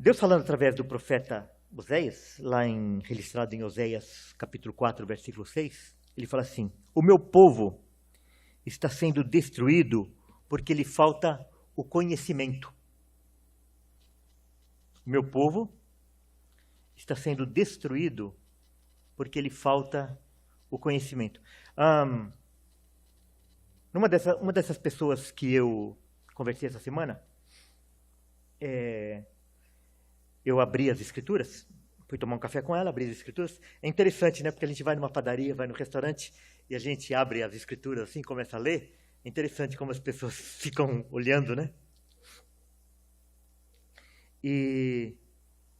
Deus falando através do profeta Oséias, registrado em Oséias capítulo 4, versículo 6, ele fala assim: o meu povo está sendo destruído porque lhe falta o conhecimento. O meu povo está sendo destruído porque lhe falta o conhecimento. Uma dessas pessoas que eu conversei essa semana, eu abri as escrituras, fui tomar um café com ela, abri as escrituras. É interessante, né? Porque a gente vai numa padaria, vai no restaurante, e a gente abre as escrituras assim, começa a ler. É interessante como as pessoas ficam olhando, né? E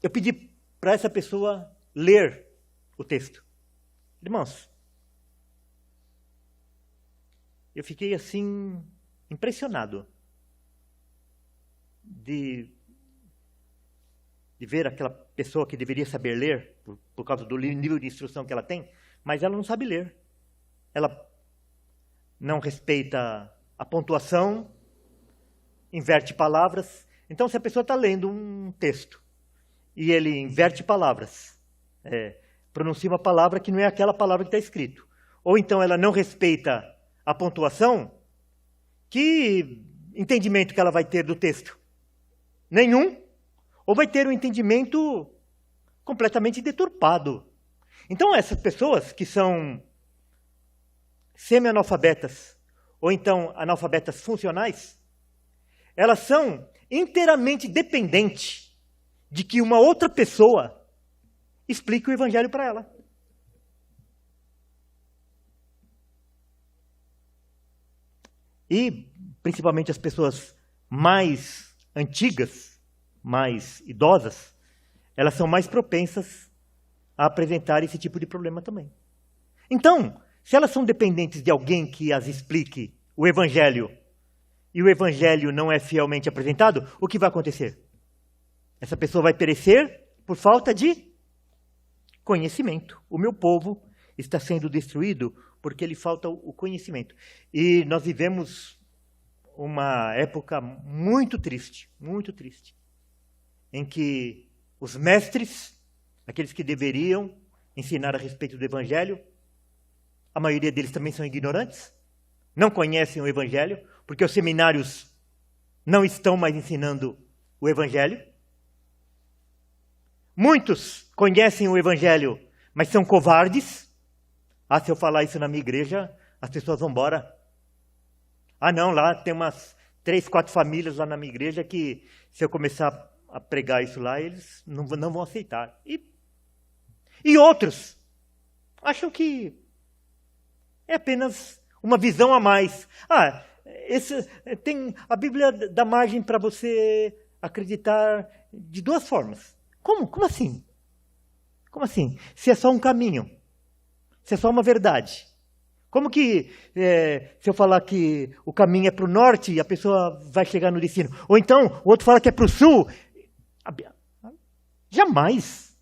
eu pedi para essa pessoa ler o texto. Irmãos, eu fiquei assim, impressionado de ver aquela pessoa que deveria saber ler, por causa do nível de instrução que ela tem, mas ela não sabe ler. Ela não respeita a pontuação, inverte palavras. Então, se a pessoa está lendo um texto e ele inverte palavras, pronuncia uma palavra que não é aquela palavra que está escrito, ou então ela não respeita a pontuação, que entendimento que ela vai ter do texto? Nenhum. Ou vai ter um entendimento completamente deturpado. Então, essas pessoas que são semi-analfabetas, ou então analfabetas funcionais, elas são inteiramente dependentes de que uma outra pessoa explique o evangelho para ela. E, principalmente, as pessoas mais antigas, mais idosas, elas são mais propensas a apresentar esse tipo de problema também. Então, se elas são dependentes de alguém que as explique o evangelho, e o evangelho não é fielmente apresentado, o que vai acontecer? Essa pessoa vai perecer por falta de conhecimento. O meu povo está sendo destruído porque lhe falta o conhecimento. E nós vivemos uma época muito triste, em que os mestres, aqueles que deveriam ensinar a respeito do evangelho, a maioria deles também são ignorantes, não conhecem o evangelho, porque os seminários não estão mais ensinando o evangelho. Muitos conhecem o evangelho, mas são covardes. Se eu falar isso na minha igreja, as pessoas vão embora. Não, lá tem umas 3, 4 famílias lá na minha igreja que, se eu começar a pregar isso lá, eles não vão aceitar. E outros acham que é apenas uma visão a mais. A Bíblia dá margem para você acreditar de 2 formas. Como assim? Como assim? Se é só um caminho, se é só uma verdade. Como que, se eu falar que o caminho é para o norte, a pessoa vai chegar no destino? Ou então, o outro fala que é para o sul. Jamais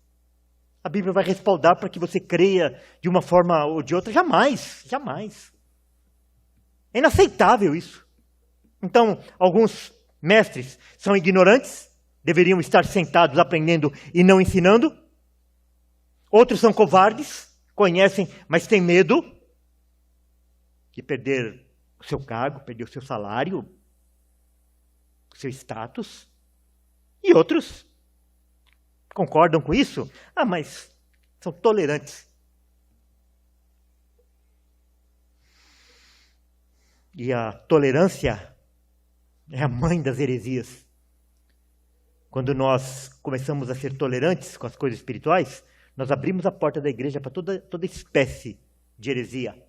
a Bíblia vai respaldar para que você creia de uma forma ou de outra. Jamais. É inaceitável isso. Então, alguns mestres são ignorantes, deveriam estar sentados aprendendo e não ensinando. Outros são covardes, conhecem, mas têm medo de perder o seu cargo, perder o seu salário, o seu status. E outros concordam com isso? Mas são tolerantes. E a tolerância é a mãe das heresias. Quando nós começamos a ser tolerantes com as coisas espirituais, nós abrimos a porta da igreja para toda espécie de heresia.